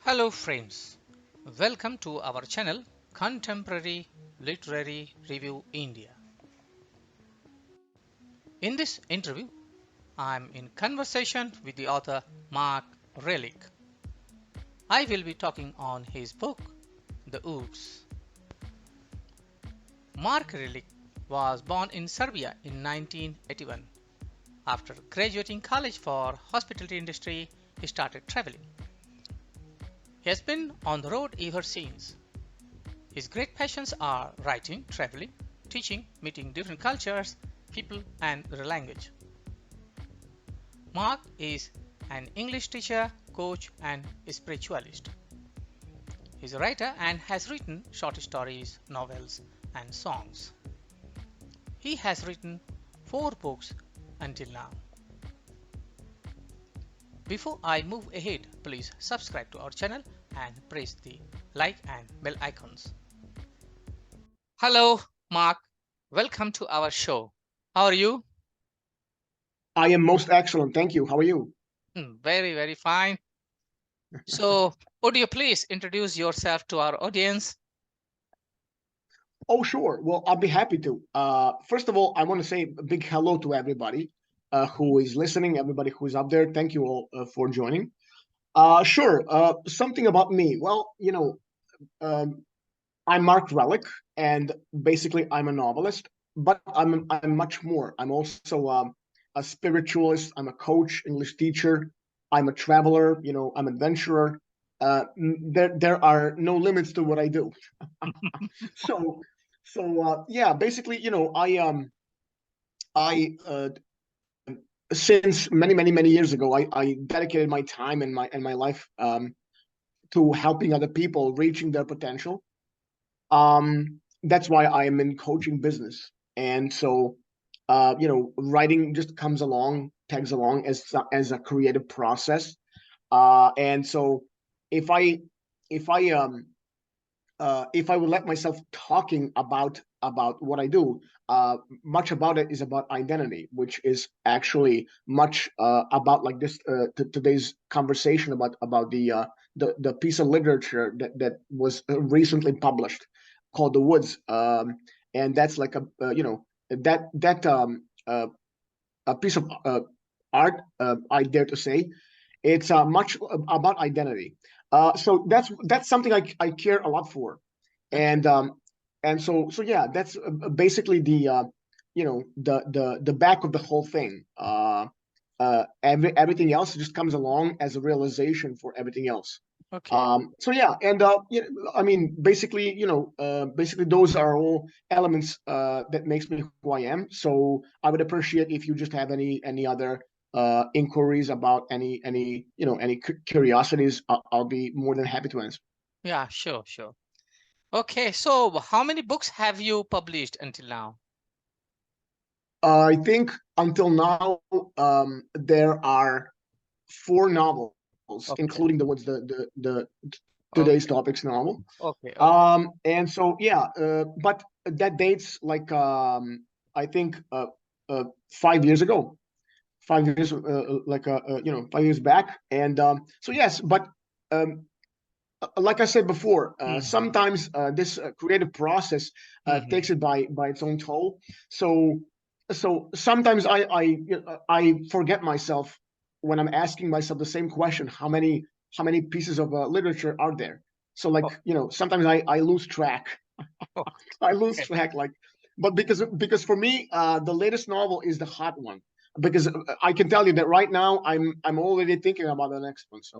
Hello friends, welcome to our channel Contemporary Literary Review India. In this interview, I am in conversation with the author Mark Relic. I will be talking on his book, The Woods. Mark Relic was born in Serbia in 1981. After graduating college for hospitality industry, he started traveling. He has been on the road ever since. His great passions are writing, traveling, teaching, meeting different cultures, people, and the language. Mark is an English teacher, coach, and spiritualist. He's a writer and has written short stories, novels, and songs. He has written 4 books until now. Before I move ahead, please subscribe to our channel and press the like and bell icons. Hello, Mark. Welcome to our show. How are you? I am most excellent. Thank you. How are you? Very, very fine. So, would you please introduce yourself to our audience? Oh, sure. Well, I'll be happy to. First of all, I want to say a big hello to everybody who is listening, everybody who is up there. Thank you all for joining. Sure. Something about me. Well, um, I'm Mark Relic, and basically I'm a novelist, but I'm much more. I'm also a spiritualist. I'm a coach, English teacher. I'm a traveler. I'm an adventurer. There are no limits to what I do. So yeah, basically, I since many years ago, I dedicated my time and my life to helping other people reaching their potential. That's why I am in coaching business. And so, writing just comes along, tags along as a creative process. And so if I if I if I would let myself talking about what I do, much about it is about identity, which is actually much about like this today's conversation about the piece of literature that was recently published called The Woods, and that's like a piece of art. I dare to say it's much about identity. So that's something I care a lot for, Okay. and so yeah, that's basically the back of the whole thing. Everything else just comes along as a realization for everything else. Okay. So yeah, and I mean, basically those are all elements that makes me who I am. So I would appreciate if you just have any other inquiries about any curiosities. I'll be more than happy to answer. Yeah, sure, sure. Okay, so how many books have you published until now? I think until now there are 4 novels, Okay. including the what's the today's Okay. topics novel. Okay. Okay. And so yeah, but that dates like I think 5 years ago, 5 years like 5 years back, and so yes, but um, like I said before, Hmm. sometimes this creative process takes Hmm. it by its own toll. So sometimes I forget myself when I'm asking myself the same question: how many pieces of literature are there? So like Oh, sometimes I lose track. I lose okay. track like, but because for me the latest novel is the hot one, because I can tell you that right now I'm already thinking about the next one. So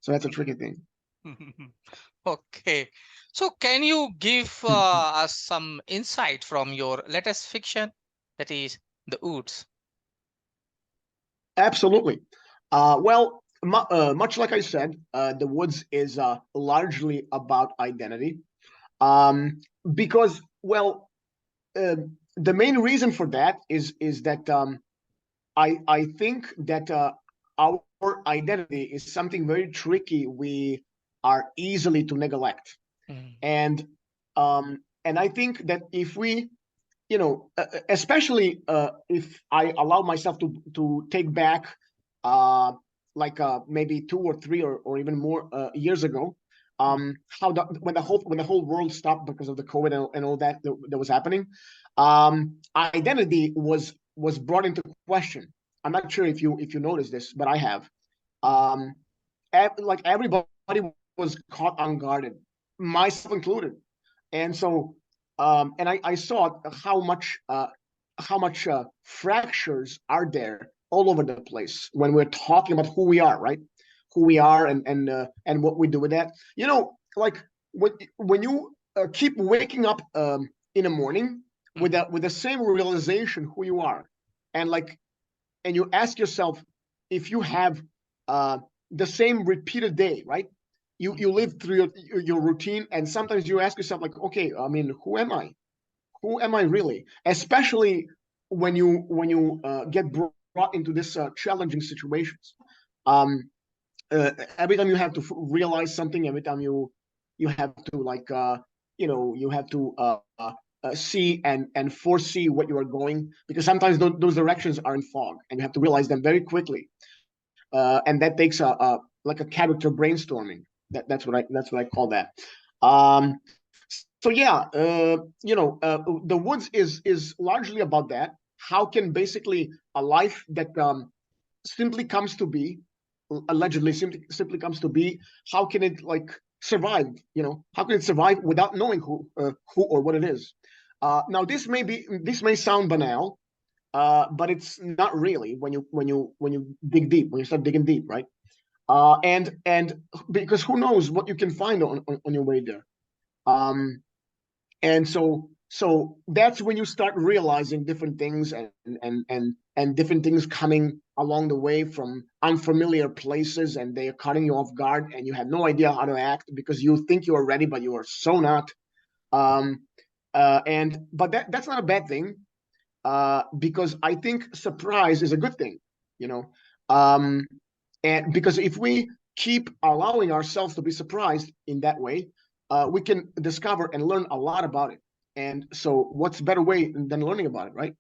that's a tricky thing. Okay. So can you give us some insight from your latest fiction, that is The Woods? Absolutely. Well, much like I said, The Woods is largely about identity. Um, because, well, uh, the main reason for that is that I think that our identity is something very tricky. We are easily to neglect, Mm. and I think that if we especially if I allow myself to take back like maybe 2 or 3 or even more years ago, how when the whole world stopped because of the COVID and all that was happening, identity was brought into question. I'm not sure if you noticed this, but I have. Um, like everybody was caught unguarded, myself included, and so and I saw how much fractures are there all over the place when we're talking about who we are, right? Who we are and what we do with that. You know, like when you keep waking up in the morning with the same realization who you are, and like and you ask yourself if you have uh, the same repeated day, right? You live through your routine, and sometimes you ask yourself like, okay, I mean, who am I? Who am I really? Especially when you get brought into this challenging situations. Um, every time you have to realize something, every time you have to like you have to see and foresee what you are going, because sometimes those directions are in fog and you have to realize them very quickly, and that takes a like a character brainstorming. That's what I call that. So yeah, the woods is largely about that. How can basically a life that simply comes to be, allegedly simply comes to be, how can it like survive? How can it survive without knowing who or what it is? Now this may sound banal, but it's not really when you dig deep, when you start digging deep, right? And because who knows what you can find on your way there. Um, and so that's when you start realizing different things, and different things coming along the way from unfamiliar places, and they are cutting you off guard, and you have no idea how to act because you think you are ready, but you are so not. Um, and but that's not a bad thing, because I think surprise is a good thing, you know. Um, and because if we keep allowing ourselves to be surprised in that way, we can discover and learn a lot about it. And so, what's better way than learning about it, right?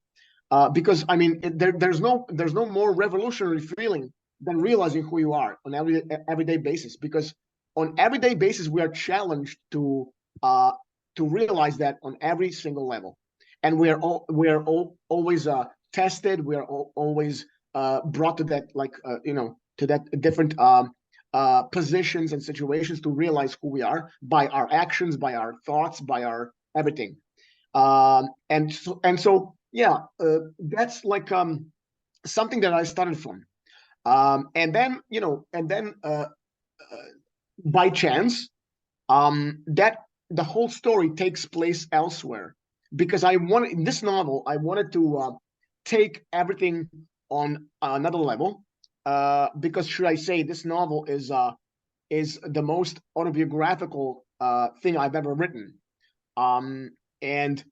Because I mean, there's no more revolutionary feeling than realizing who you are on everyday basis. Because on everyday basis, we are challenged uh, to realize that on every single level, and we are always tested. We are always brought to that to that different positions and situations to realize who we are by our actions, by our thoughts, by our everything. And so yeah, that's like something that I started from. And then by chance, that the whole story takes place elsewhere, because I wanted in this novel, I wanted to take everything on another level. Because should I say, this novel is the most autobiographical thing I've ever written. um, and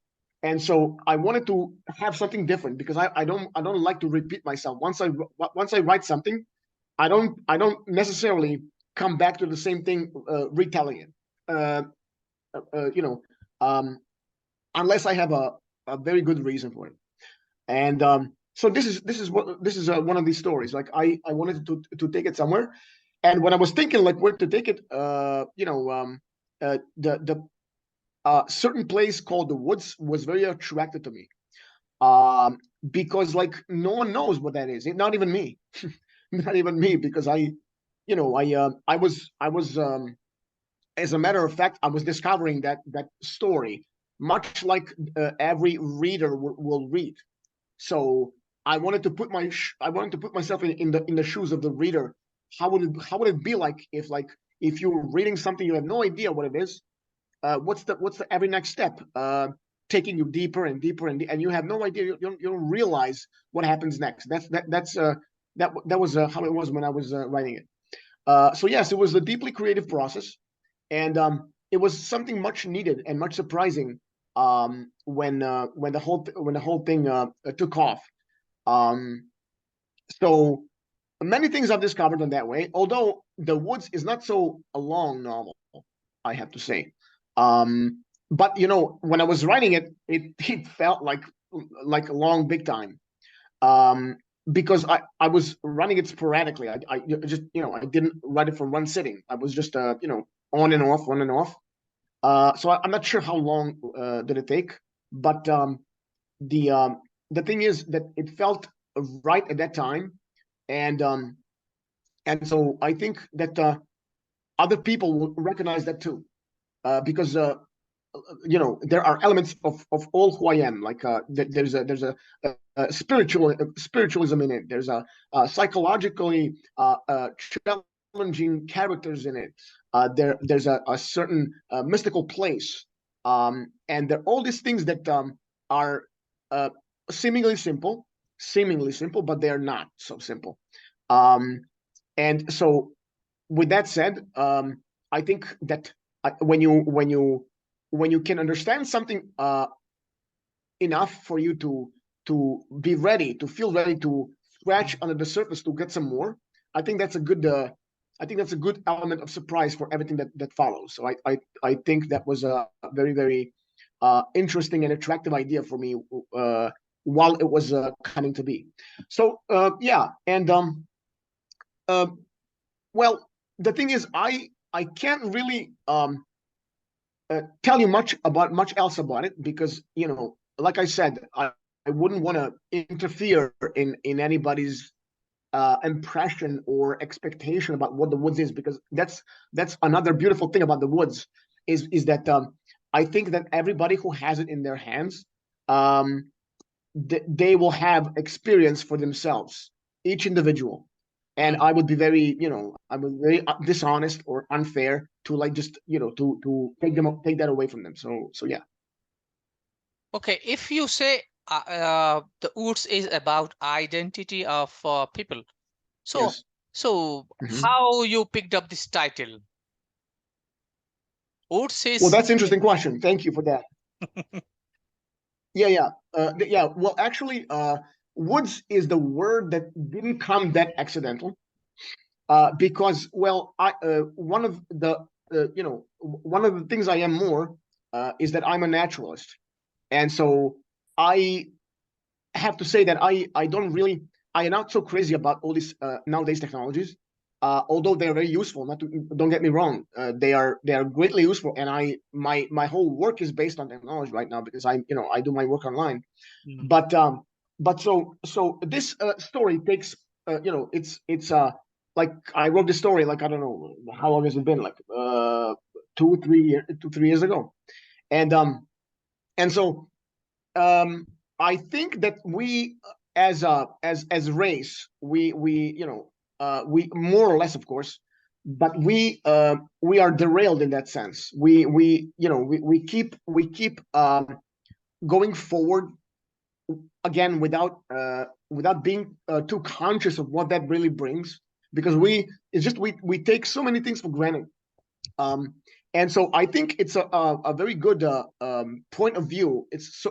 and so I wanted to have something different, because I don't like to repeat myself. Once I write something, I don't necessarily come back to the same thing, retelling it. Uh, you know, um, unless I have a very good reason for it. And so this is one of these stories. Like I wanted to take it somewhere, and when I was thinking like where to take it, the certain place called the Woods was very attractive to me, um, because like no one knows what that is, not even me, not even me, because I was as a matter of fact, I was discovering that story, much like every reader will read. So I wanted to put myself in the shoes of the reader. How would it be like if you're reading something, you have no idea what it is, what's the every next step, taking you deeper and deeper, and you have no idea, you don't realize what happens next. That was how it was when I was writing it. So yes, it was a deeply creative process, and it was something much needed and much surprising, when the whole thing took off. um, so many things I've discovered in that way, although The Woods is not so a long novel, I have to say. But when I was writing it, it felt like a long big time. because I was running it sporadically. I just, I didn't run it from one sitting. I was just, on and off, on and off. So I'm not sure how long did it take, but the um, the thing is that it felt right at that time, and so I think that other people will recognize that too, because there are elements of all who I am. Like there's a spiritualism in it. There's a psychologically challenging characters in it. There's a certain mystical place, and there are all these things that are uh, seemingly simple, but they are not so simple. Um, and so, with that said, I think that when you can understand something enough for you to be ready, to feel ready to scratch under the surface to get some more, I think that's a good element of surprise for everything that follows. So I think that was a very, very interesting and attractive idea for me while it was coming to be. So yeah, and uh, well, the thing is, I can't really tell you much else about it, because like I said, I wouldn't want to interfere in anybody's impression or expectation about what the woods is, because that's another beautiful thing about the woods, is that I think that everybody who has it in their hands, um, they will have experience for themselves, each individual. And Mm. I would be very, I would be very dishonest or unfair to, like, just, to take that away from them. So yeah. Okay, if you say the Woods is about identity of people, so Yes. so Hmm. how you picked up this title? Woods Well, is that's an interesting question. Thank you for that. Yeah, yeah, yeah. Well, actually, woods is the word that didn't come that accidental, because, well, I one of the things I am more is that I'm a naturalist, and so I have to say that I don't really, I am not so crazy about all these nowadays technologies. Although they are very useful, not to, don't get me wrong, they are greatly useful, and my whole work is based on technology right now, because I do my work online. Mm. But this story takes, it's like, I wrote this story, like, I don't know how long has it been, like 2 3 years ago, and so um I think that we, as race, we more or less, of course, but we are derailed in that sense. We keep going forward again, without being too conscious of what that really brings, because we take so many things for granted. um, and so I think it's a very good point of view. It's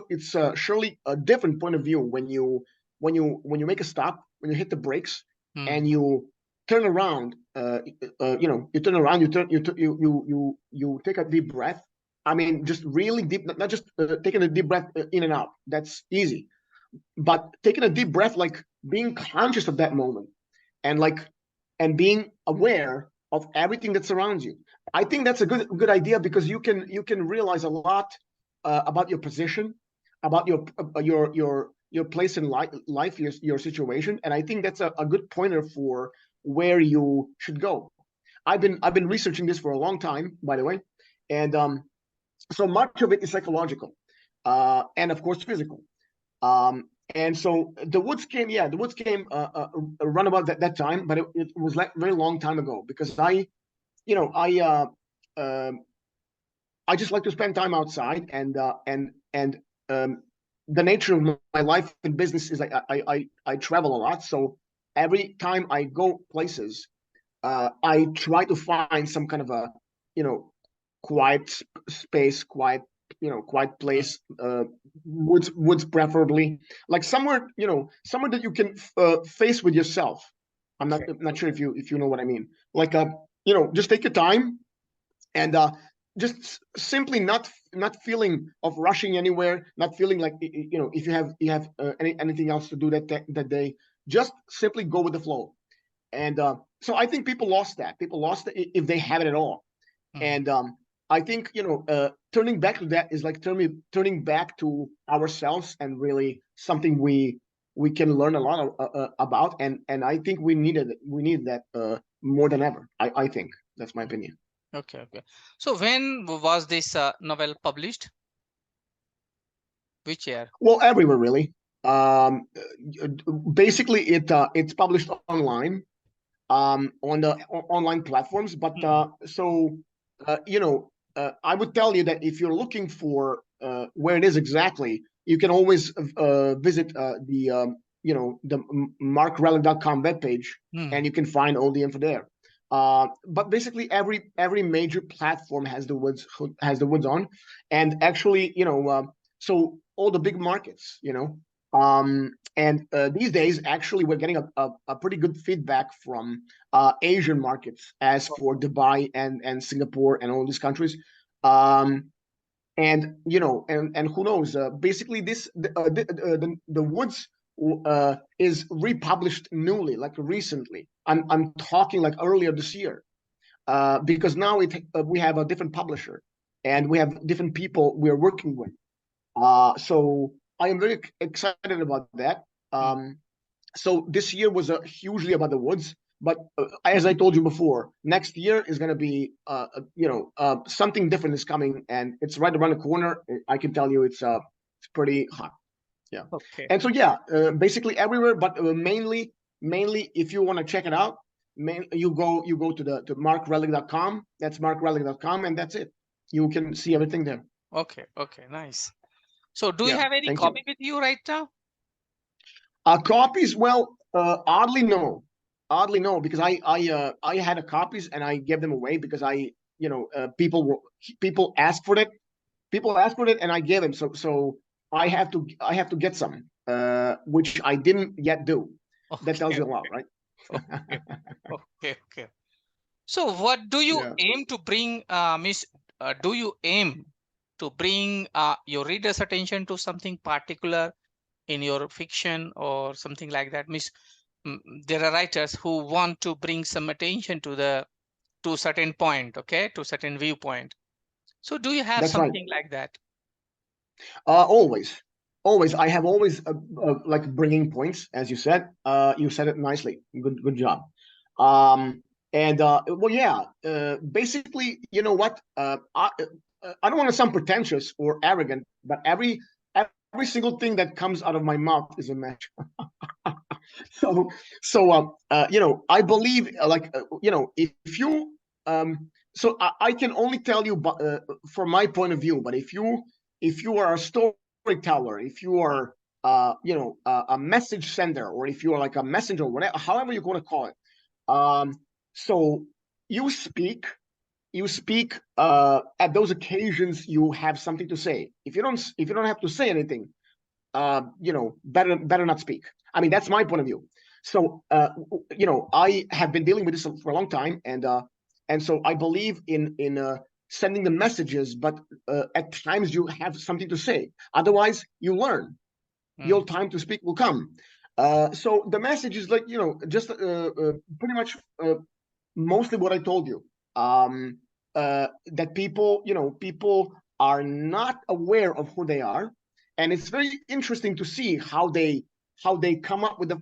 surely a different point of view when you make a stop, when you hit the brakes, Mm. and you turn around. You turn around, you take a deep breath. I mean, just really deep, not just taking a deep breath in and out. That's easy, but taking a deep breath, like being conscious of that moment, and being aware of everything that surrounds you. I think that's a good idea, because you can realize a lot about your position, about your place in life, your situation, and I think that's a good pointer for where you should go. I've been researching this for a long time, by the way, and so much of it is psychological, and of course physical. And so the woods came around about that time, but it was like very long time ago, because you know, I uh, um I just like to spend time outside, and the nature of my life and business is like I travel a lot. So every time I go places, I try to find some kind of a, you know, quiet space, quiet Mm. place, woods preferably, like somewhere, somewhere that you can face with yourself. I'm not sure if you know what I mean. Like, just take your time, and just simply not feeling of rushing anywhere, not feeling like, if you have anything else to do that day, just simply go with the flow. And so I think people lost that. People lost it if they have it at all. And I think, turning back to that is like turning back to ourselves, and really something we can learn a lot about. And I think we need that more than ever. I think that's my opinion. Okay, okay. So when was this novel published? Which year? Well, everywhere really. Basically, it's published online, on the online platforms. But I would tell you that if you're looking for where it is exactly, you can always visit the markrelic.com webpage, and you can find all the info there. But basically, every major platform has the woods on, and actually, so all the big markets, and these days, actually, we're getting a pretty good feedback from Asian markets, as for Dubai and Singapore and all these countries. And who knows? Basically, the Woods is republished newly, like recently. I'm talking like earlier this year, because now we have a different publisher, and we have different people we are working with. So I am very excited about that. So this year was hugely about the Woods, but as I told you before, next year is going to be, something different is coming, and it's right around the corner. I can tell you, it's pretty hot. Yeah. Okay. And so yeah, basically everywhere, but mainly if you want to check it out, you go to markrelic.com. That's markrelic.com, and that's it. You can see everything there. Okay, okay, nice. So do you Yeah, have any thank copy you. with you right now? Copies, well, oddly no, because I had a copies, and I gave them away because people asked for it, and I gave them. So I have to get some, which I didn't yet do. That tells you a lot, right? Okay, okay, okay. So what do you Yeah. aim to bring, Miss? Do you aim to bring your readers' attention to something particular in your fiction or something like that? Miss, there are writers who want to bring some attention to certain point, okay, to certain viewpoint. So do you have That's right. something like that? Always. I have always like bringing points, as you said. You said it nicely. Good job. And well, yeah. Basically, you know what? I don't want to sound pretentious or arrogant, but every single thing that comes out of my mouth is a match. So I believe, if you so I can only tell you, from my point of view. But if you are a storyteller, if you are a message sender, or if you are like a messenger, whatever, however you're going to call it, so you speak at those occasions. You have something to say. If you don't have to say anything, better not speak. I mean, that's my point of view. So I have been dealing with this for a long time, and so I believe in sending the messages, but at times you have something to say. Otherwise, you learn. Your time to speak will come. So the message is like, just pretty much mostly what I told you. That people are not aware of who they are, and it's very interesting to see how they come up with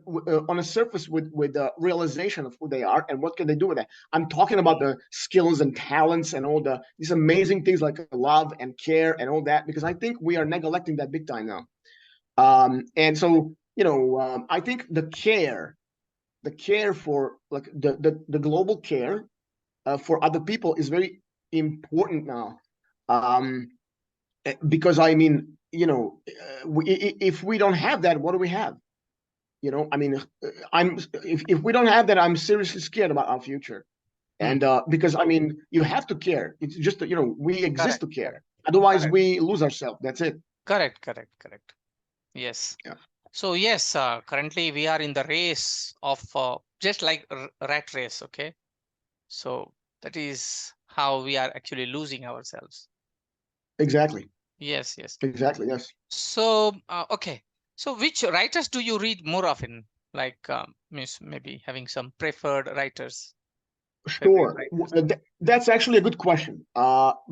on a surface with the realization of who they are and what can they do with that. I'm talking about the skills and talents and all these amazing things like love and care and all that, because I think we are neglecting that big time now. And so I think the care for, like, the global care for other people is very important now. Because I mean, if we don't have that, what do we have? I mean, if we don't have that, I'm seriously scared about our future. And because I mean, you have to care. It's just we exist Correct, to care. correct, Otherwise, correct, we lose ourselves. That's it. correct, correct, correct. Yes. Yeah. So yes, currently we are in the race of just like rat race. Okay. So that is how we are actually losing ourselves. Exactly. Yes, yes. Exactly. Yes. So okay. So which writers do you read more often? Like means maybe having some preferred writers, favorite Sure. writers. That's actually a good question.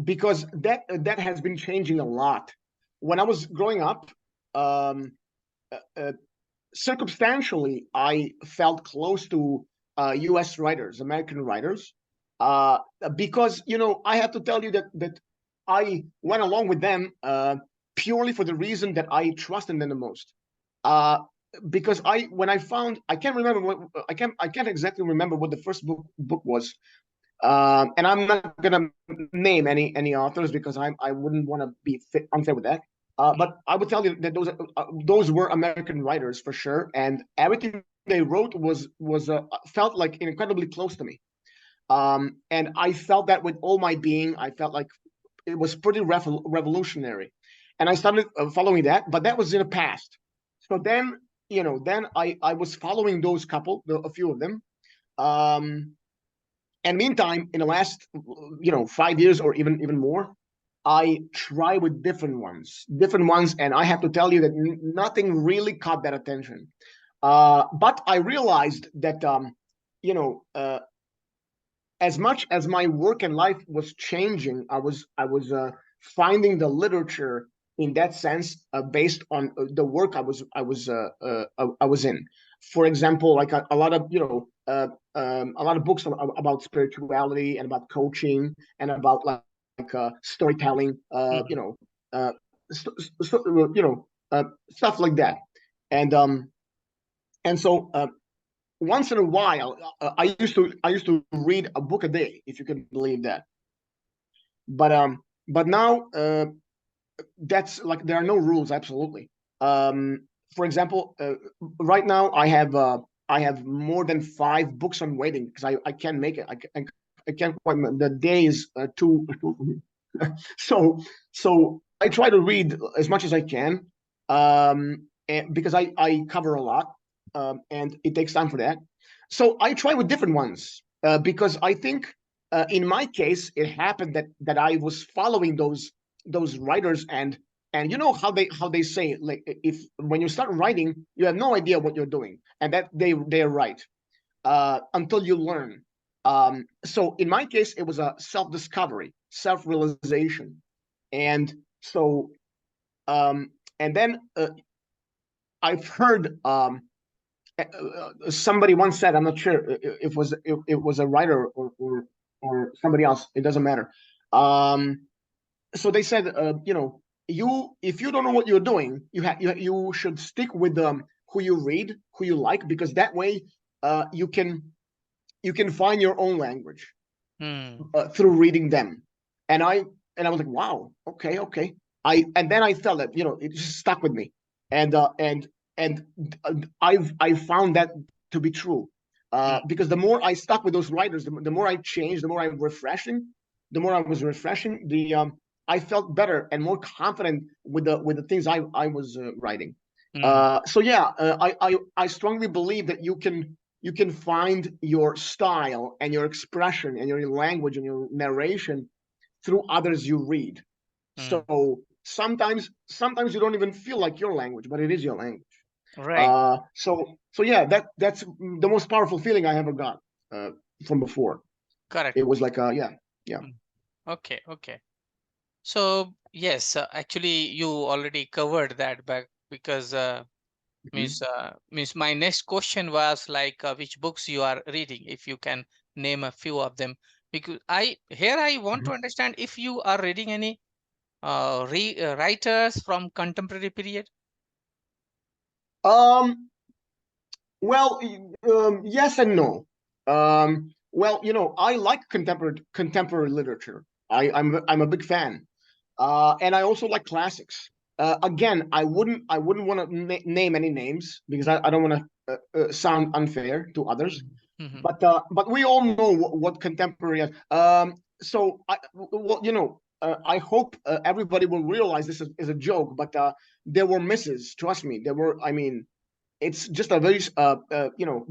Because that has been changing a lot. When I was growing up, um, uh, uh, circumstantially, I felt close to U.S. writers, American writers, uh, because I have to tell you that I went along with them purely for the reason that I trust in them the most. Uh, because when I found, I can't remember what I can't exactly remember what the first book was, and I'm not gonna name any authors because I wouldn't want to be unfair with that. But I would tell you that those were American writers for sure, and everything they wrote was felt like incredibly close to me. And I felt that with all my being. I felt like it was pretty revolutionary, and I started following that. But that was in the past. So then I was following those couple, a few of them. Um, and meantime, in the last 5 years or even more, I try with different ones, and I have to tell you that nothing really caught that attention. But I realized that you know as much as my work and life was changing, I was finding the literature in that sense based on the work I was in. For example, like a lot of a lot of books about spirituality and about coaching and about storytelling, Mhm. uh, stuff like that, and so once in a while, I used to read a book a day, if you can believe that. But now that's like there are no rules. Absolutely. For example, right now I have more than 5 books on waiting because I can't make it. I can't quite. The day is too. so so I try to read as much as I can, because I cover a lot, and it takes time for that. So I try with different ones because I think in my case it happened that I was following those writers, and you know how they say, like, if when you start writing you have no idea what you're doing, and that they're right until you learn. So in my case, it was a self-discovery, self-realization, and so and then I've heard somebody once said, I'm not sure if it was a writer or somebody else. It doesn't matter. Um, so they said, you if you don't know what you're doing, you should stick with who you read, who you like, because that way you can find your own language Hmm. through reading them. And I was like, wow, okay. And then I felt that it just stuck with me, and and I've found that to be true, Hmm. because the more I stuck with those writers, the more I changed, the more I was refreshing, I felt better and more confident with the things I was writing. Hmm. So yeah, I strongly believe that you can find your style and your expression and your language and your narration through others you read. Hmm. So sometimes you don't even feel like your language, but it is your language. Right. So yeah, that's the most powerful feeling I ever got uh, from before. Correct. It was like yeah, yeah. Hmm. Okay. Okay. So yes, actually, you already covered that back because Mhm. means my next question was like which books you are reading, if you can name a few of them. Because I want to Mhm. understand if you are reading any writers from contemporary period. Um, well, yes and no. Well, I like contemporary literature. I'm a big fan, and I also like classics. Again, I wouldn't want to name any names because I don't want to sound unfair to others. Mm-hmm. But we all know what contemporary is. So I hope everybody will realize this is a joke, but there were misses. Trust me, there were. I mean, it's just a very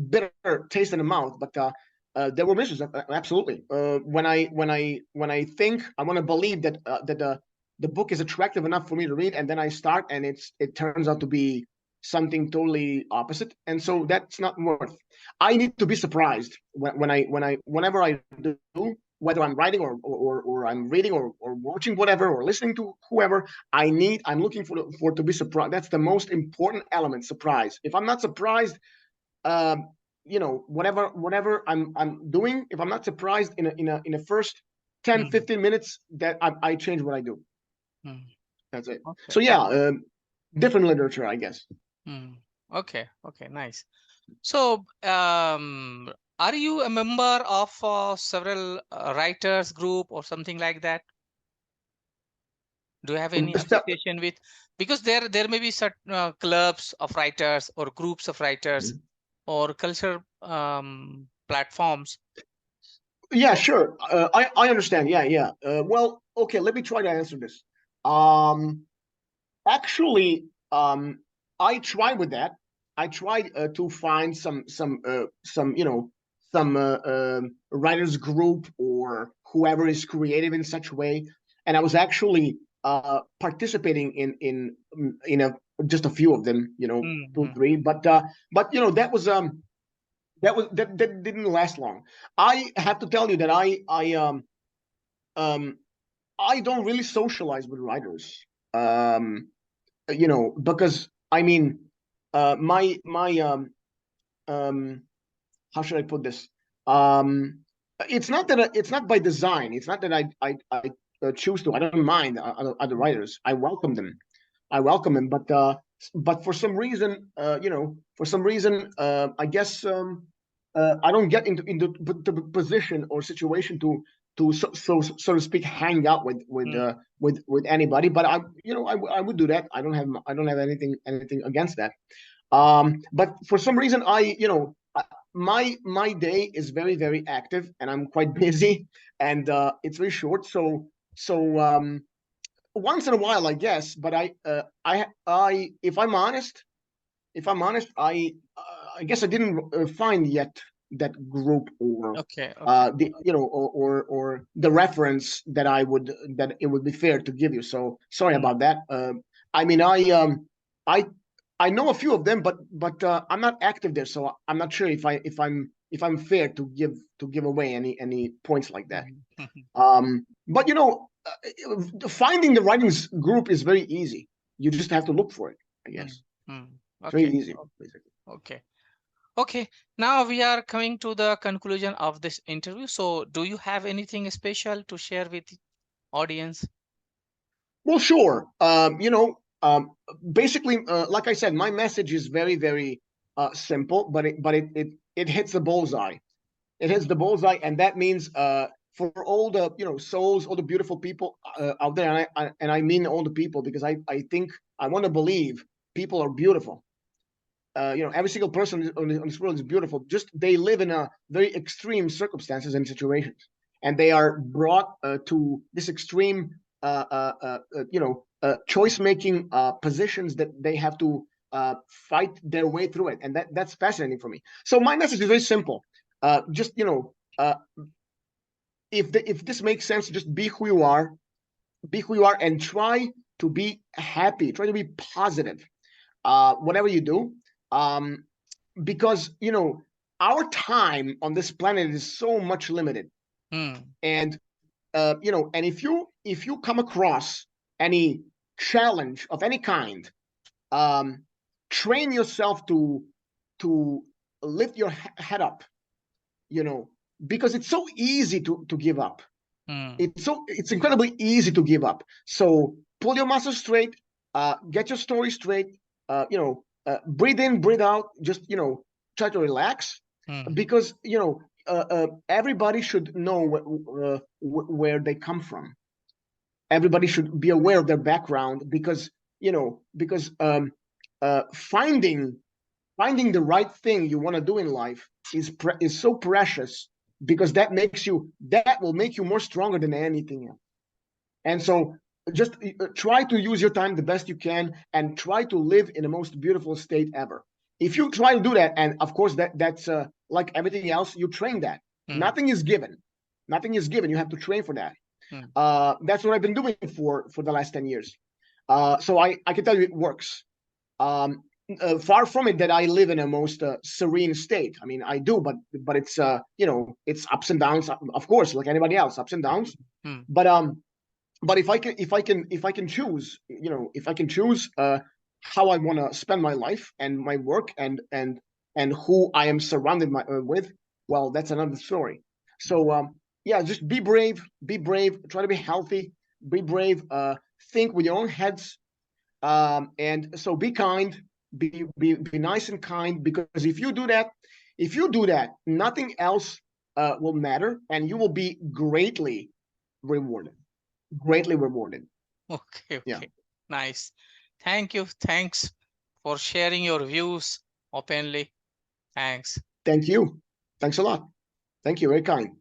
bitter taste in the mouth, but there were misses, absolutely. When I think, I want to believe that the book is attractive enough for me to read, and then I start and it turns out to be something totally opposite, and so that's not worth. I need to be surprised whenever I do, whether I'm writing or I'm reading or watching whatever or listening to whoever. I'm looking for to be surprised. That's the most important element, surprise. If I'm not surprised, whatever I'm doing, if I'm not surprised in a first 10 Mm, 15 minutes, that I change what I do. mm. That's it. Okay. So yeah, different literature, I guess. Mm. Okay. Okay. Nice. So, are you a member of several writers group or something like that? Do you have any So, association with? Because there may be certain clubs of writers or groups of writers or culture platforms. yeah, sure. I understand. Yeah, yeah. Well, okay. Let me try to answer this. Um, Actually, I tried with that. I tried to find some writers group or whoever is creative in such a way, and I was actually participating in a just a few of them, two, Mm-hmm. three. But that didn't last long. I have to tell you that um I don't really socialize with writers. Because I mean, my how should I put this? Um, it's not by design. It's not that I choose to. I don't mind other writers. I welcome them. I welcome them. But for some reason, I guess I don't get into the position or situation to so to speak hang out with anybody. But I would do that. I don't have anything against that. But for some reason, my day is very very active, and I'm quite busy, and it's very short. So once in a while, I guess. But if I'm honest, I guess I didn't find yet that group or Okay. Okay. or the reference that it would be fair to give you. So sorry Mm, about that. I mean, I I know a few of them, but I'm not active there, so I'm not sure if I'm fair to give away any points like that. mhm, mhm, But finding the writings group is very easy. You just have to look for it, I mm, guess. mm. It's very Okay. easy, basically. Okay. Okay. Now we are coming to the conclusion of this interview. So, do you have anything special to share with the audience? Well, sure. Basically, like I said, my message is very, very simple, but it hits the bullseye. It hits the Mm, bullseye, and that means for all the souls, all the beautiful people out there, and I mean all the people because I think I want to believe people are beautiful. Every single person on this world is beautiful. Just they live in a very extreme circumstances and situations, and they are brought to this extreme, choice making positions that they have to fight their way through it, and that's fascinating for me. So my message is very simple. Just if this makes sense, just be who you are, and try to be happy. Try to be positive. Whatever you do. Um, because our time on this planet is so much limited, mm, and and if you come across any challenge of any kind, um train yourself to lift your head up, you know because it's so easy to give up. mm, It's incredibly easy to give up. So pull your muscles straight, get your story straight, breathe in, breathe out, just try to relax, mm, because everybody should know where they come from. Everybody should be aware of their background, because finding the right thing you want to do in life is so precious, because that will make you more stronger than anything else. And so just try to use your time the best you can, and try to live in the most beautiful state ever. If you try to do that, and of course that's like everything else, you train that. mm, Nothing is given. Nothing is given. You have to train for that. mm, That's what I've been doing for the last 10 years. So I can tell you it works. far from it that I live in a most serene state. I mean, I do, but it's it's ups and downs, of course, like anybody else, ups and downs. Hmm. But if I can choose, if I can choose how I want to spend my life and my work and who I am surrounded with, well, that's another story. So yeah, just be brave, try to be healthy, be brave, think with your own heads, and so be kind, be nice and kind, because if you do that, nothing else will matter, and you will be greatly rewarded. Greatly rewarded. Okay, Yeah. okay. Nice. Thank you. Thanks for sharing your views openly. Thanks. Thank you. Thanks a lot. Thank you. Very kind.